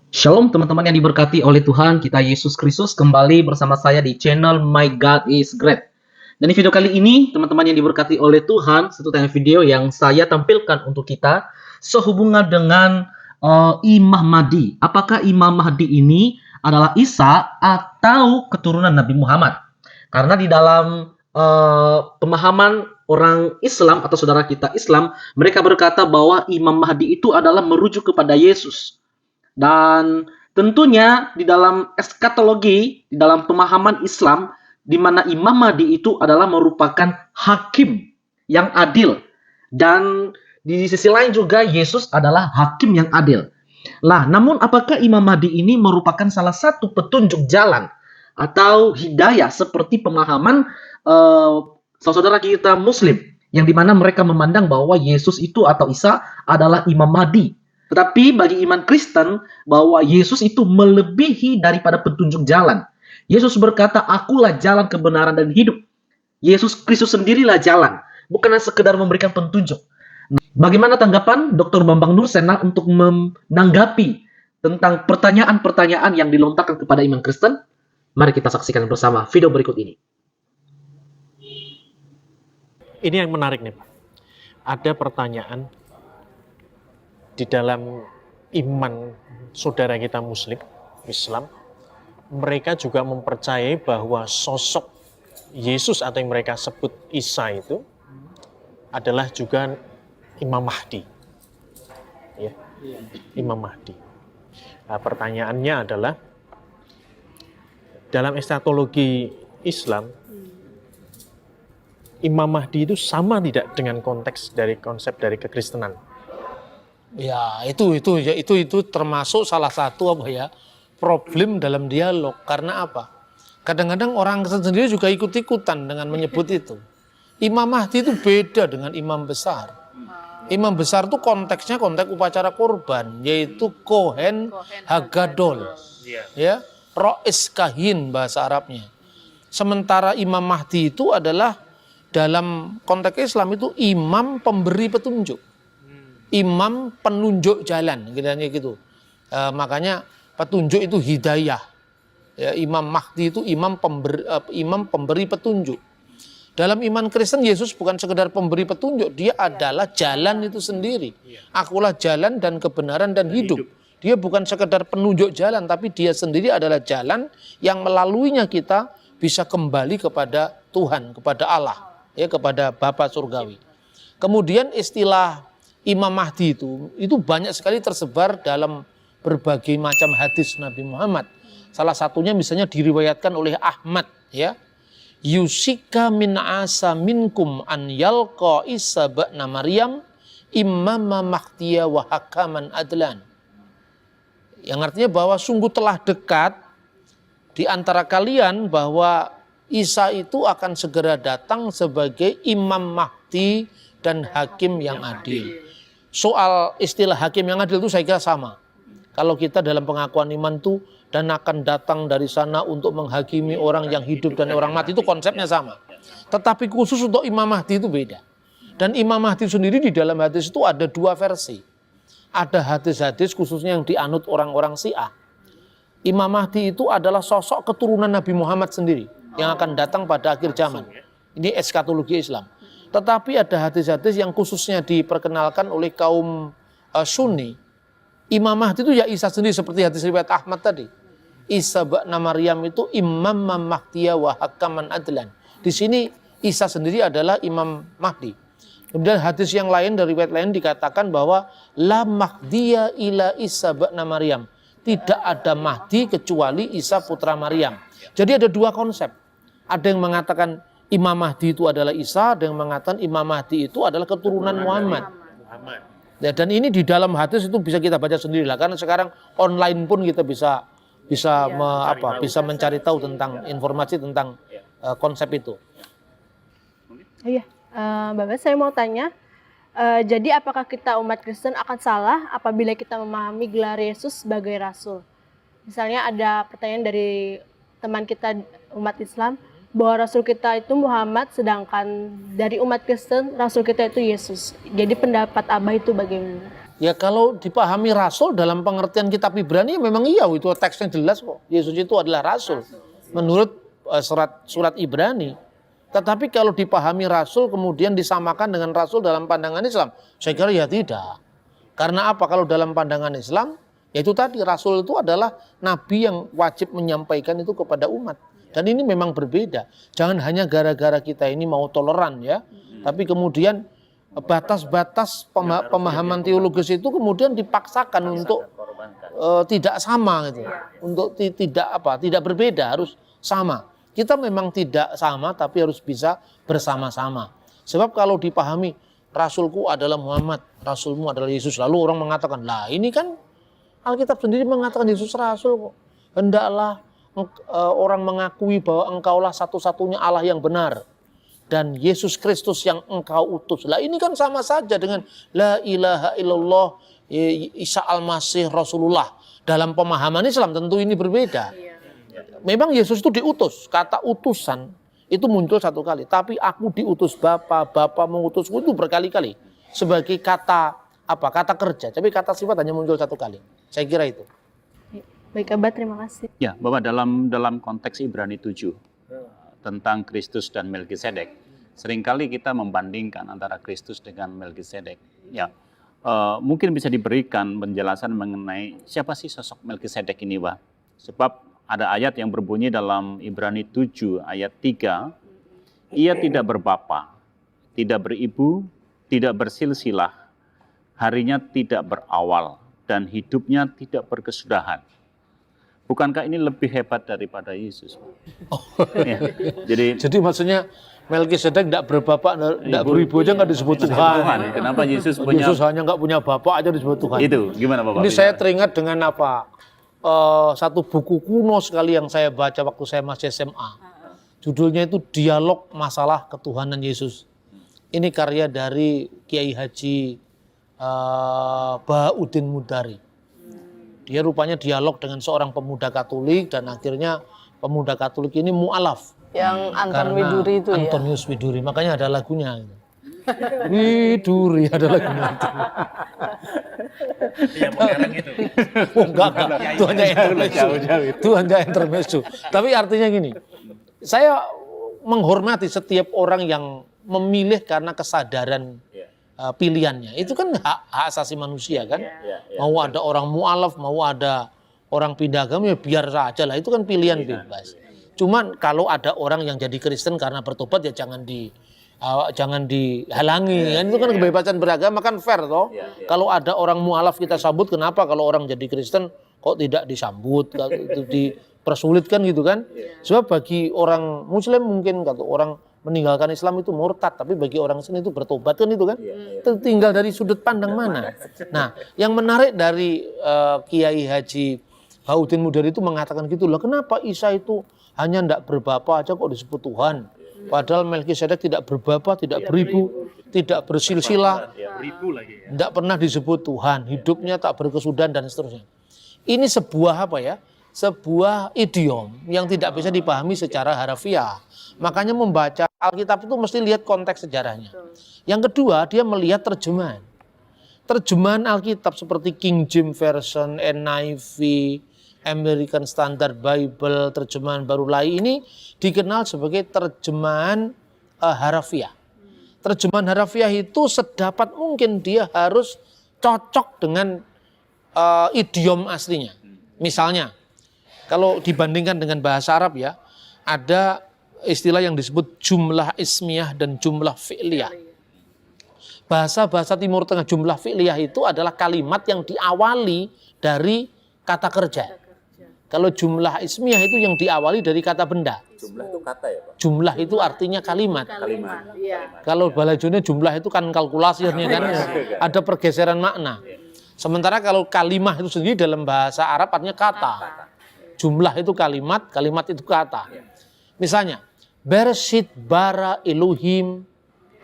Shalom teman-teman yang diberkati oleh Tuhan kita Yesus Kristus, kembali bersama saya di channel My God is Great. Dan di video kali ini teman-teman yang diberkati oleh Tuhan, satu tayangan video yang saya tampilkan untuk kita sehubungan dengan Imam Mahdi. Apakah Imam Mahdi ini adalah Isa atau keturunan Nabi Muhammad? Karena di dalam pemahaman orang Islam atau saudara kita Islam, mereka berkata bahwa Imam Mahdi itu adalah merujuk kepada Yesus. Dan tentunya di dalam eskatologi, di dalam pemahaman Islam, di mana Imam Mahdi itu adalah merupakan hakim yang adil. Dan di sisi lain juga Yesus adalah hakim yang adil. Lah, namun apakah Imam Mahdi ini merupakan salah satu petunjuk jalan atau hidayah seperti pemahaman saudara kita Muslim yang dimana mereka memandang bahwa Yesus itu atau Isa adalah Imam Mahdi. Tetapi bagi iman Kristen bahwa Yesus itu melebihi daripada petunjuk jalan. Yesus berkata, "Akulah jalan kebenaran dan hidup." Yesus Kristus sendirilah jalan, bukan sekedar memberikan petunjuk. Bagaimana tanggapan Dr. Bambang Nursena untuk menanggapi tentang pertanyaan-pertanyaan yang dilontarkan kepada iman Kristen? Mari kita saksikan bersama video berikut ini. Ini yang menarik nih Pak. Ada pertanyaan di dalam iman saudara kita Muslim, Islam, mereka juga mempercayai bahwa sosok Yesus atau yang mereka sebut Isa itu adalah juga Imam Mahdi. Ya, Imam Mahdi. Nah, pertanyaannya adalah, dalam eskatologi Islam, Imam Mahdi itu sama tidak dengan konteks dari konsep dari kekristenan? Ya, itu termasuk salah satu problem dalam dialog. Karena apa? Kadang-kadang orang sendiri juga ikut-ikutan dengan menyebut itu. Imam Mahdi itu beda dengan imam besar. Imam besar itu konteksnya konteks upacara kurban, yaitu Kohen Hagadol. Ya, Rois Kahin bahasa Arabnya. Sementara Imam Mahdi itu adalah dalam konteks Islam itu imam pemberi petunjuk. Imam penunjuk jalan, gitu. Makanya petunjuk itu hidayah. Ya, Imam Mahdi itu imam pemberi petunjuk. Dalam iman Kristen, Yesus bukan sekedar pemberi petunjuk, dia adalah jalan itu sendiri. Akulah jalan dan kebenaran dan hidup. Dia bukan sekedar penunjuk jalan, tapi dia sendiri adalah jalan yang melaluinya kita bisa kembali kepada Tuhan, kepada Allah, ya, kepada Bapa Surgawi. Kemudian istilah Imam Mahdi itu banyak sekali tersebar dalam berbagai macam hadis Nabi Muhammad. Salah satunya misalnya diriwayatkan oleh Ahmad, ya. Yusika min asa minkum an yalqa Isa ba'na Maryam imama mahdiya wa hakaman adlan. Yang artinya bahwa sungguh telah dekat di antara kalian bahwa Isa itu akan segera datang sebagai Imam Mahdi dan hakim yang adil. Soal istilah hakim yang adil itu saya kira sama. Kalau kita dalam pengakuan iman itu dan akan datang dari sana untuk menghakimi orang yang hidup dan orang mati, itu konsepnya sama. Tetapi khusus untuk Imam Mahdi itu beda. Dan Imam Mahdi sendiri di dalam hadis itu ada dua versi. Ada hadis-hadis khususnya yang dianut orang-orang Syiah. Imam Mahdi itu adalah sosok keturunan Nabi Muhammad sendiri yang akan datang pada akhir zaman. Ini eskatologi Islam. Tetapi ada hadis-hadis yang khususnya diperkenalkan oleh kaum Sunni. Imam Mahdi itu ya Isa sendiri, seperti hadis riwayat Ahmad tadi. Isa ba'na Maryam itu imam mahdiya wa hakaman adlan. Di sini Isa sendiri adalah Imam Mahdi. Kemudian hadis yang lain dari riwayat lain dikatakan bahwa la mahdiya ila Isa ba'na Maryam. Tidak ada Mahdi kecuali Isa putra Maryam. Jadi ada dua konsep. Ada yang mengatakan Imam Mahdi itu adalah Isa, ada yang mengatakan Imam Mahdi itu adalah keturunan Muhammad. Ya, dan ini di dalam hadis itu bisa kita baca sendiri lah, karena sekarang online pun kita bisa mencari tahu tentang informasi tentang konsep itu. Iya, Bapak saya mau tanya, jadi apakah kita umat Kristen akan salah apabila kita memahami gelar Yesus sebagai Rasul? Misalnya ada pertanyaan dari teman kita umat Islam, bahwa Rasul kita itu Muhammad, sedangkan dari umat Kristen Rasul kita itu Yesus. Jadi pendapat Abah itu bagaimana? Ya kalau dipahami rasul dalam pengertian kitab Ibrani ya memang iya, itu teksnya jelas kok. Yesus itu adalah rasul menurut surat Ibrani. Tetapi kalau dipahami rasul kemudian disamakan dengan rasul dalam pandangan Islam, saya kira ya tidak. Karena apa? Kalau dalam pandangan Islam, yaitu tadi rasul itu adalah nabi yang wajib menyampaikan itu kepada umat. Dan ini memang berbeda. Jangan hanya gara-gara kita ini mau toleran ya, tapi kemudian batas-batas pemahaman teologis itu kemudian dipaksakan untuk tidak sama gitu. Untuk tidak berbeda, harus sama. Kita memang tidak sama tapi harus bisa bersama-sama. Sebab kalau dipahami rasulku adalah Muhammad, rasulmu adalah Yesus, lalu orang mengatakan, lah ini kan Alkitab sendiri mengatakan Yesus rasul kok. Hendaklah orang mengakui bahwa engkaulah satu-satunya Allah yang benar dan Yesus Kristus yang engkau utus. Lah ini kan sama saja dengan la ilaha illallah Isa al-Masih Rasulullah. Dalam pemahaman Islam tentu ini berbeda. Memang Yesus itu diutus, kata utusan itu muncul satu kali. Tapi aku diutus Bapa, Bapa mengutusku itu berkali-kali sebagai kata kerja. Tapi kata sifat hanya muncul satu kali. Saya kira itu. Baik Abah, terima kasih. Ya, Bapak, dalam konteks Ibrani 7 tentang Kristus dan Melkisedek, seringkali kita membandingkan antara Kristus dengan Melkisedek. Ya, mungkin bisa diberikan penjelasan mengenai siapa sih sosok Melkisedek ini, Pak? Sebab ada ayat yang berbunyi dalam Ibrani 7 ayat 3, ia tidak berbapa, tidak beribu, tidak bersilsilah, harinya tidak berawal, dan hidupnya tidak berkesudahan. Bukankah ini lebih hebat daripada Yesus? Ya, jadi maksudnya Melkisedek tidak berbapak, tidak beribu aja nggak disebut Tuhan. Kenapa Yesus punya? Yesus hanya nggak punya bapak aja disebut Tuhan. Itu gimana Bapak? Ini saya teringat dengan satu buku kuno sekali yang saya baca waktu saya masih SMA. Judulnya itu Dialog Masalah Ketuhanan Yesus. Ini karya dari Kiai Haji Bahauddin Mudari. Dia rupanya dialog dengan seorang pemuda Katolik dan akhirnya pemuda Katolik ini mu'alaf. Yang Anton Widuri itu ya? Antonius Widuri, makanya ada lagunya. Widuri ada lagunya itu. Yang modern itu. Oh, enggak. Itu hanya intermezzo. Itu hanya intermezzo. Tapi artinya gini, saya menghormati setiap orang yang memilih karena kesadaran pilihannya. Itu kan hak asasi manusia kan. Mau ada orang mu'alaf, mau ada orang pindah agama, ya biar saja lah. Itu kan pilihan bebas. Cuman kalau ada orang yang jadi Kristen karena bertobat ya jangan dihalangi. Kan itu kan kebebasan beragama kan fair toh. Kalau ada orang mu'alaf kita sambut, kenapa kalau orang jadi Kristen kok tidak disambut? Itu dipersulit kan gitu kan. Sebab bagi orang Muslim mungkin kata orang meninggalkan Islam itu murtad, tapi bagi orang Kristen itu bertobat kan itu kan. Itu tinggal dari sudut pandang mana. Nah, yang menarik dari Kiai Haji Bahauddin Mudari itu mengatakan gitu loh, kenapa Isa itu hanya tidak berbapa aja kok disebut Tuhan. Padahal Melkisedek tidak berbapa, tidak beribu, tidak bersilsilah, tidak pernah disebut Tuhan, hidupnya tak berkesudahan dan seterusnya. Ini sebuah sebuah idiom yang tidak bisa dipahami secara harfiah. Makanya membaca Alkitab itu mesti lihat konteks sejarahnya. Yang kedua, dia melihat terjemahan. Terjemahan Alkitab seperti King James Version, NIV, American Standard Bible, terjemahan baru lain ini dikenal sebagai terjemahan harafiah. Terjemahan harafiah itu sedapat mungkin dia harus cocok dengan idiom aslinya. Misalnya, kalau dibandingkan dengan bahasa Arab ya, ada istilah yang disebut jumlah ismiyah dan jumlah fi'liyah. Bahasa-bahasa Timur Tengah jumlah fi'liyah itu adalah kalimat yang diawali dari kata kerja. Kalau jumlah ismiyah itu yang diawali dari kata benda. Jumlah itu kata ya Pak? Jumlah itu artinya kalimat. Iya. Kalau balajonya jumlah itu kan kalkulasi kan ada pergeseran makna. Sementara kalau kalimah itu sendiri dalam bahasa Arab artinya kata. Jumlah itu kalimat, kalimat itu kata. Misalnya, Bereshit bara Elohim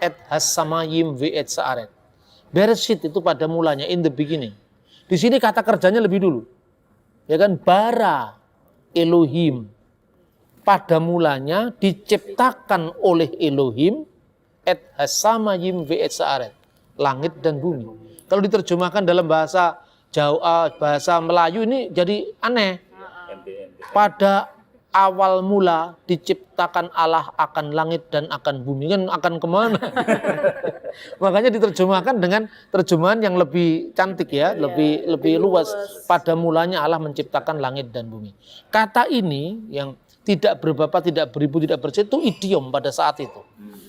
et hasamayim ve et sa'aret. Bereshit itu pada mulanya, in the beginning. Di sini kata kerjanya lebih dulu. Ya kan, bara Elohim. Pada mulanya diciptakan oleh Elohim et hasamayim ve et sa'aret. Langit dan bumi. Kalau diterjemahkan dalam bahasa Jawa, bahasa Melayu ini jadi aneh. Pada awal mula diciptakan Allah akan langit dan akan bumi, kan akan kemana? Makanya diterjemahkan dengan terjemahan yang lebih cantik ya, lebih luas. Pada mulanya Allah menciptakan langit dan bumi. Kata ini yang tidak berbapa, tidak beribu, tidak bersih itu idiom pada saat itu.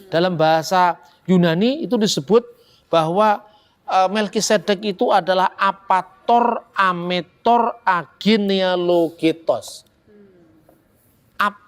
Dalam bahasa Yunani itu disebut bahwa Melkisedek itu adalah apator, ametor, agenealogetos.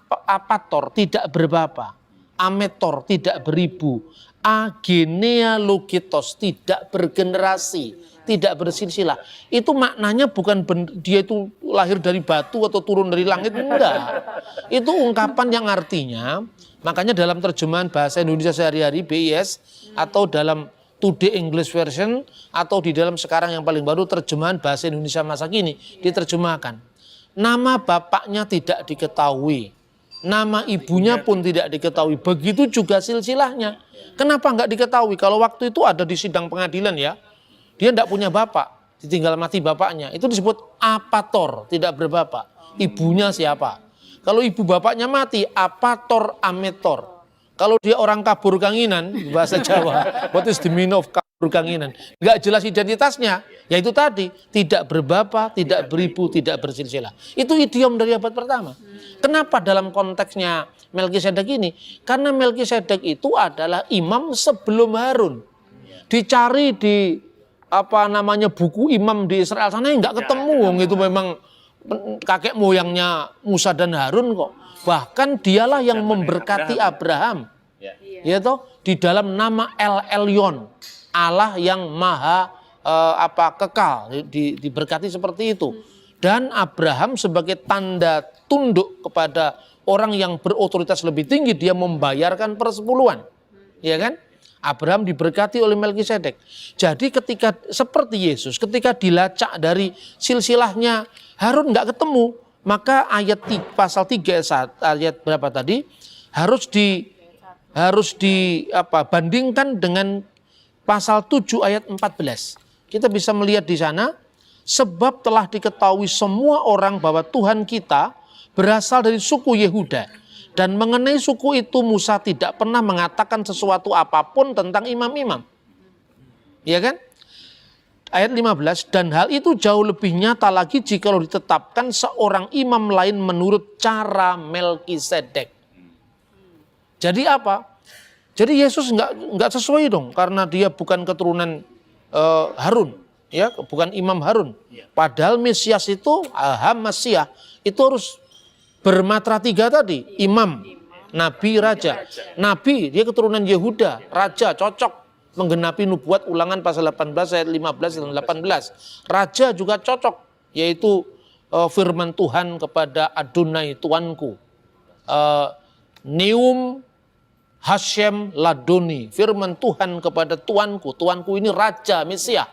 Apator tidak berbapa, ametor tidak beribu, agenealogetos tidak bergenerasi, tidak bersilsilah. Itu maknanya bukan dia itu lahir dari batu atau turun dari langit, enggak. Itu ungkapan yang artinya, makanya dalam terjemahan bahasa Indonesia sehari-hari BIS atau dalam Today English Version atau di dalam sekarang yang paling baru terjemahan bahasa Indonesia masa kini diterjemahkan. Nama bapaknya tidak diketahui, nama ibunya pun tidak diketahui. Begitu juga silsilahnya. Kenapa nggak diketahui? Kalau waktu itu ada di sidang pengadilan ya, dia tidak punya bapak, ditinggal mati bapaknya. Itu disebut apator, tidak berbapak. Ibunya siapa? Kalau ibu bapaknya mati, apator ametor. Kalau dia orang kabur kanginan, bahasa Jawa, what is the meaning of kabur kanginan? Nggak jelas identitasnya, yaitu tadi, tidak berbapa, tidak beribu, tidak bersilsilah. Itu idiom dari abad pertama. Kenapa dalam konteksnya Melkisedek ini? Karena Melkisedek itu adalah imam sebelum Harun. Dicari di buku imam di Israel sana nggak ketemu, itu memang kakek moyangnya Musa dan Harun kok. Bahkan dialah yang memberkati Abraham. Yaitu di dalam nama El Elyon, Allah yang maha kekal, diberkati seperti itu. Dan Abraham sebagai tanda tunduk kepada orang yang berotoritas lebih tinggi, dia membayarkan persepuluhan. Ya kan? Abraham diberkati oleh Melkisedek. Jadi ketika seperti Yesus, ketika dilacak dari silsilahnya Harun nggak ketemu, maka ayat pasal 3 ayat berapa tadi harus bandingkan dengan pasal 7 ayat 14. Kita bisa melihat di sana, sebab telah diketahui semua orang bahwa Tuhan kita berasal dari suku Yehuda, dan mengenai suku itu Musa tidak pernah mengatakan sesuatu apapun tentang imam-imam. Ya kan? Ayat 15, dan hal itu jauh lebih nyata lagi jikalau ditetapkan seorang imam lain menurut cara Melkisedek. Jadi apa? Jadi Yesus nggak sesuai dong, karena dia bukan keturunan Harun, ya, bukan imam Harun. Padahal Mesias itu, Mesias itu harus bermatra 3 tadi, imam, nabi, raja. Nabi dia keturunan Yehuda, raja cocok. Menggenapi nubuat Ulangan pasal 18 ayat 15 dan 18. Raja juga cocok, yaitu firman Tuhan kepada Adonai Tuanku. Neum Hashem Ladoni, firman Tuhan kepada Tuanku. Tuanku ini Raja Mesias.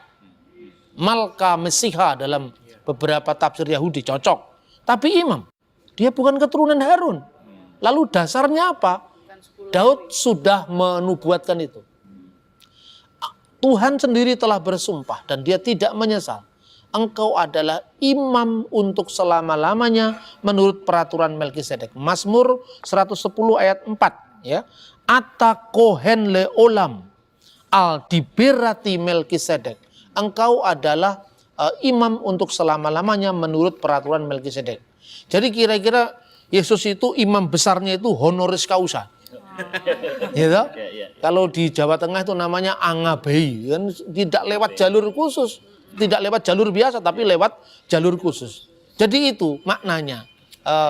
Malka Mesiha dalam beberapa tafsir Yahudi cocok. Tapi imam, dia bukan keturunan Harun. Lalu dasarnya apa? Daud sudah menubuatkan itu. Tuhan sendiri telah bersumpah dan dia tidak menyesal. Engkau adalah imam untuk selama-lamanya menurut peraturan Melkisedek. Mazmur 110 ayat 4. Ya. Ata kohen leolam al diberati Melkisedek. Engkau adalah imam untuk selama-lamanya menurut peraturan Melkisedek. Jadi kira-kira Yesus itu imam besarnya itu honoris causa. Gitu? Kalau di Jawa Tengah itu namanya angabei, kan tidak lewat jalur khusus, tidak lewat jalur biasa, tapi lewat jalur khusus. Jadi itu maknanya,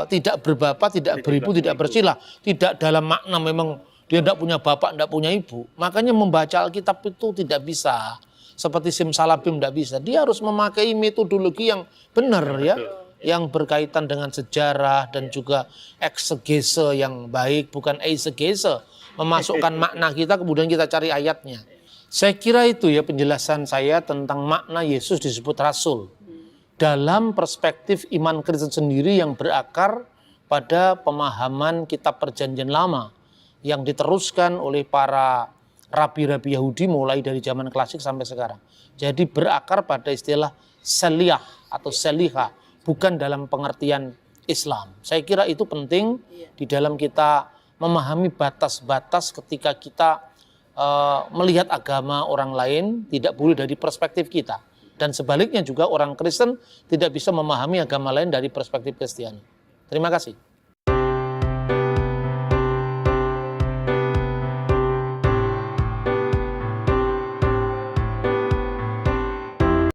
tidak berbapa, tidak beribu, tidak bersilah, tidak dalam makna memang dia tidak punya bapak, tidak punya ibu. Makanya membaca Alkitab itu tidak bisa seperti simsalabim, tidak bisa. Dia harus memakai metodologi yang benar ya. Yang berkaitan dengan sejarah dan juga eksegese yang baik, bukan eisegese, memasukkan makna kita kemudian kita cari ayatnya. Saya kira itu ya penjelasan saya tentang makna Yesus disebut rasul dalam perspektif iman Kristen sendiri yang berakar pada pemahaman kitab Perjanjian Lama yang diteruskan oleh para rabi-rabi Yahudi mulai dari zaman klasik sampai sekarang. Jadi berakar pada istilah seliyah atau selihah, bukan dalam pengertian Islam. Saya kira itu penting di dalam kita memahami batas-batas ketika kita melihat agama orang lain, tidak boleh dari perspektif kita. Dan sebaliknya juga orang Kristen tidak bisa memahami agama lain dari perspektif Kristiani. Terima kasih.